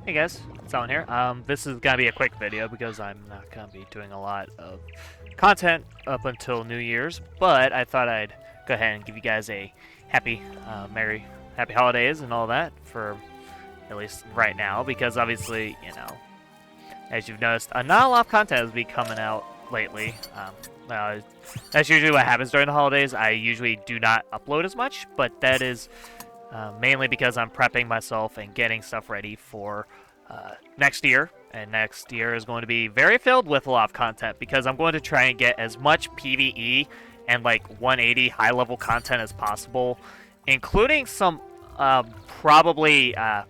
Hey guys, it's Alan here. This is gonna be a quick video because I'm not gonna be doing a lot of content up until New Year's, but I thought I'd go ahead and give you guys a happy holidays and all that for at least right now, because obviously, as you've noticed, not a lot of content has been coming out lately. Uh, that's usually what happens during the holidays. I usually do not upload as much, but that is mainly because I'm prepping myself and getting stuff ready for next year. And next year is going to be very filled with a lot of content because I'm going to try and get as much PvE and like 180 high level content as possible, including some probably what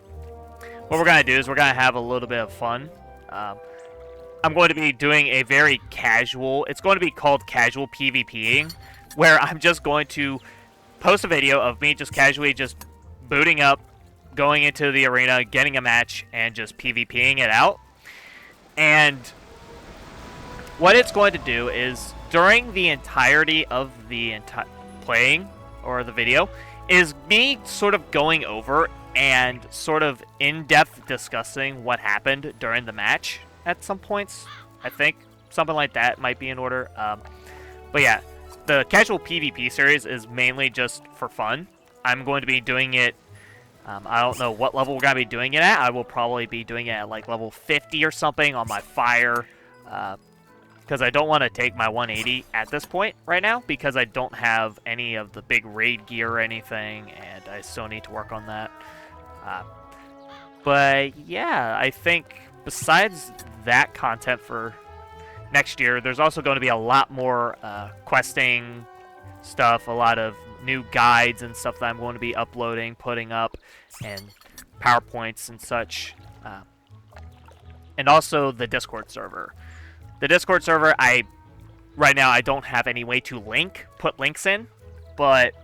we're going to do is we're going to have a little bit of fun. I'm going to be doing a very casual, it's going to be called casual PvPing, where I'm just going to post a video of me just casually just booting up, going into the arena, getting a match, and just PvPing it out. And what it's going to do is, during the entirety of the playing, or the video, is me sort of going over and sort of in-depth discussing what happened during the match at some points. I think something like that might be in order. But yeah, the casual PvP series is mainly just for fun. I'm going to be doing it, I don't know what level we're going to be doing it at. I will probably be doing it at like level 50 or something on my fire, because I don't want to take my 180 at this point right now, because I don't have any of the big raid gear or anything, and I still need to work on that. But yeah, I think besides that content for next year, there's also going to be a lot more questing stuff, a lot of new guides and stuff that I'm going to be uploading, putting up, and PowerPoints and such. And also the Discord server. The Discord server, right now I don't have any way to put links in, but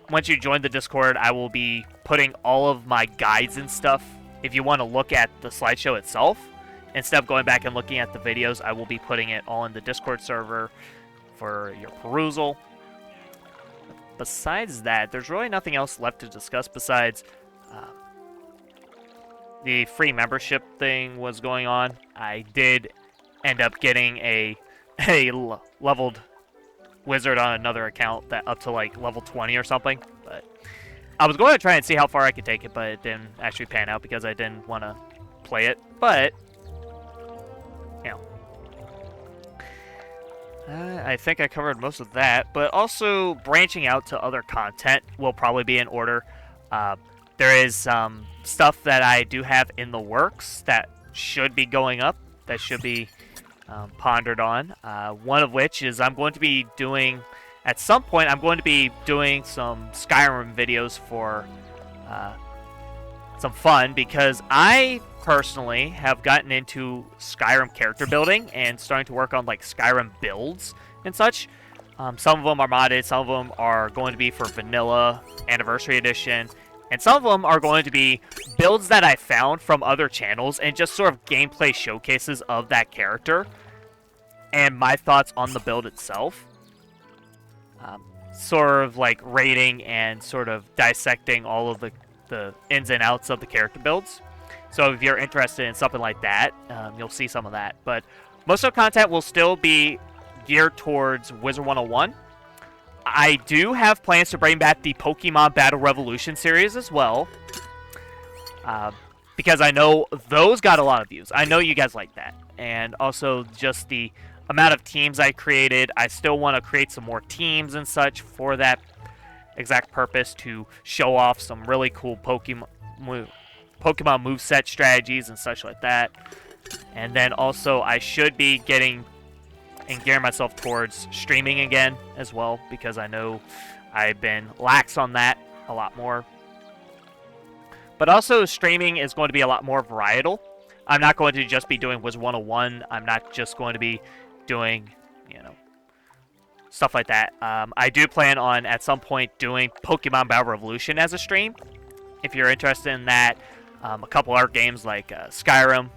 once you join the Discord, I will be putting all of my guides and stuff. If you want to look at the slideshow itself, instead of going back and looking at the videos, I will be putting it all in the Discord server for your perusal. Besides that, there's really nothing else left to discuss besides the free membership thing was going on. I did end up getting a leveled wizard on another account that up to like level 20 or something, but I was going to try and see how far I could take it, but it didn't actually pan out because I didn't want to play it. But I think I covered most of that, but also branching out to other content will probably be in order. There is some stuff that I do have in the works that should be going up, that should be pondered on. One of which is I'm going to be doing, at some point, I'm going to be doing some Skyrim videos for some fun, because I personally have gotten into Skyrim character building and starting to work on like Skyrim builds and such. Some of them are modded, some of them are going to be for vanilla anniversary edition, and some of them are going to be builds that I found from other channels and just sort of gameplay showcases of that character and my thoughts on the build itself. Sort of like rating and sort of dissecting all of the ins and outs of the character builds. So if you're interested in something like that, you'll see some of that. But most of the content will still be geared towards Wizard101. I do have plans to bring back the Pokemon Battle Revolution series as well, because I know those got a lot of views. I know you guys like that. And also just the amount of teams I created. I still want to create some more teams and such for that exact purpose, to show off some really cool Pokemon moveset strategies and such like that. And then also I should be getting and gearing myself towards streaming again as well, because I know I've been lax on that a lot more. But also streaming is going to be a lot more varietal. I'm not going to just be doing Wizard101. I'm not just going to be doing, stuff like that. I do plan on at some point doing Pokemon Battle Revolution as a stream. If you're interested in that, a couple other games like Skyrim,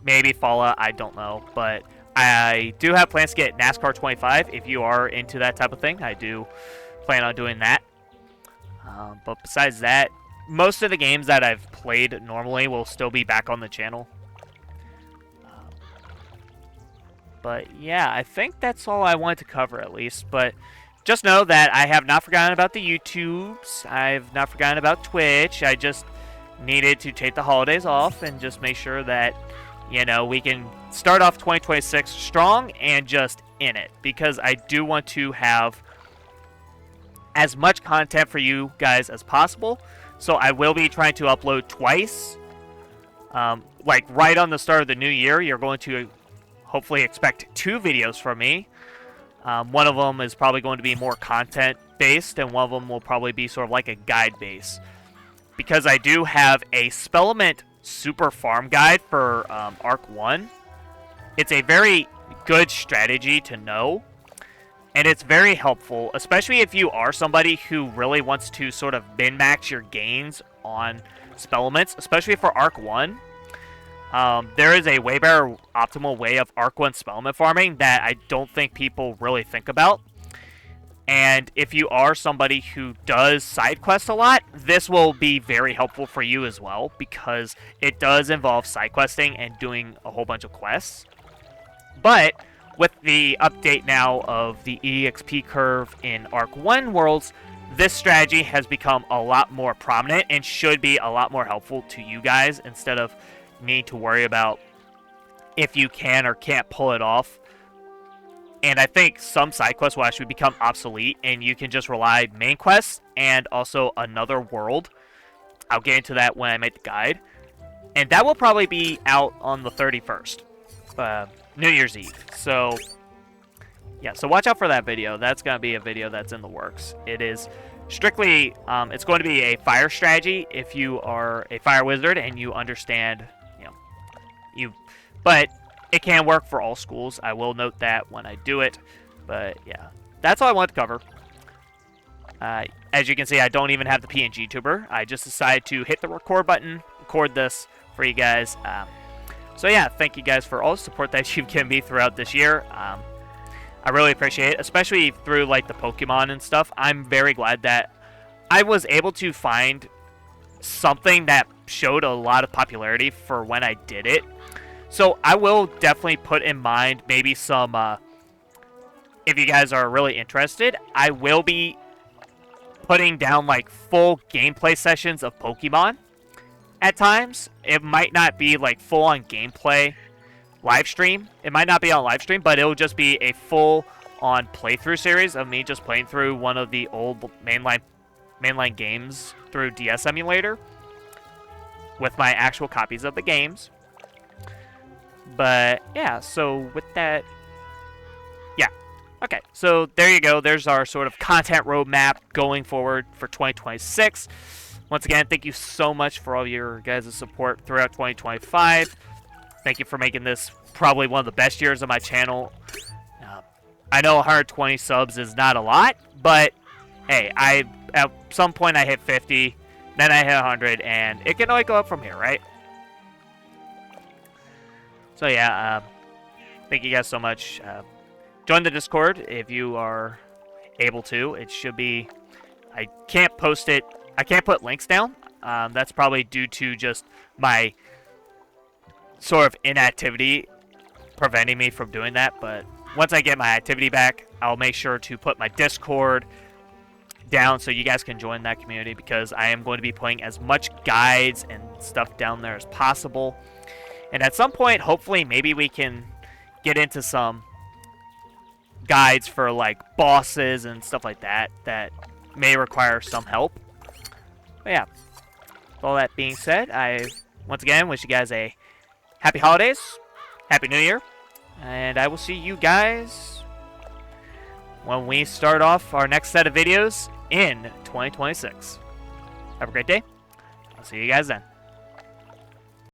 maybe Fallout, I don't know. But I do have plans to get NASCAR 25. If you are into that type of thing, I do plan on doing that. But besides that, most of the games that I've played normally will still be back on the channel. But yeah, I think that's all I wanted to cover at least. But just know that I have not forgotten about the YouTubes. I've not forgotten about Twitch. I just needed to take the holidays off and just make sure that, you know, we can start off 2026 strong and just in it. Because I do want to have as much content for you guys as possible. So I will be trying to upload twice. Like right on the start of the new year, you're going to hopefully expect 2 videos from me. One of them is probably going to be more content based, and one of them will probably be sort of like a guide base. Because I do have a Spellament Super Farm Guide for Arc 1. It's a very good strategy to know, and it's very helpful, especially if you are somebody who really wants to sort of min-max your gains on Spellaments, especially for Arc 1. There is a way better optimal way of Arc 1 Spellament farming that I don't think people really think about. And if you are somebody who does side quest a lot, this will be very helpful for you as well, because it does involve side questing and doing a whole bunch of quests. But with the update now of the EXP curve in Arc 1 worlds, this strategy has become a lot more prominent and should be a lot more helpful to you guys instead of need to worry about if you can or can't pull it off. And I think some side quests will actually become obsolete, and you can just rely main quests and also another world. I'll get into that when I make the guide, and that will probably be out on the 31st, New Year's Eve. So yeah, so watch out for that video. That's going to be a video that's in the works. It is strictly it's going to be a fire strategy if you are a fire wizard and you understand, but it can work for all schools. I will note that when I do it. But yeah, that's all I want to cover. As you can see, I don't even have the PNG tuber. I just decided to hit the record button, record this for you guys. So yeah, thank you guys for all the support that you've given me throughout this year. I really appreciate it, especially through like the Pokemon and stuff. I'm very glad that I was able to find something that showed a lot of popularity for when I did it. So I will definitely put in mind maybe some, if you guys are really interested, I will be putting down like full gameplay sessions of Pokemon at times. It might not be like full on gameplay live stream. It might not be on live stream, but it'll just be a full on playthrough series of me just playing through one of the old mainline games through DS Emulator with my actual copies of the games. But yeah, so with that, yeah, okay, so there you go. There's our sort of content roadmap going forward for 2026. Once again, thank you so much for all your guys' support throughout 2025. Thank you for making this probably one of the best years of my channel. I know 120 subs is not a lot, but hey, at some point I hit 50, then I hit 100, and it can only go up from here, right? So yeah, thank you guys so much. Join the Discord if you are able to. It should be... I can't post it. I can't put links down. That's probably due to just my sort of inactivity preventing me from doing that. But once I get my activity back, I'll make sure to put my Discord down so you guys can join that community, because I am going to be putting as much guides and stuff down there as possible. And at some point, hopefully, maybe we can get into some guides for, like, bosses and stuff like that that may require some help. But yeah, with all that being said, I, once again, wish you guys a happy holidays, happy new year, and I will see you guys when we start off our next set of videos in 2026. Have a great day. I'll see you guys then.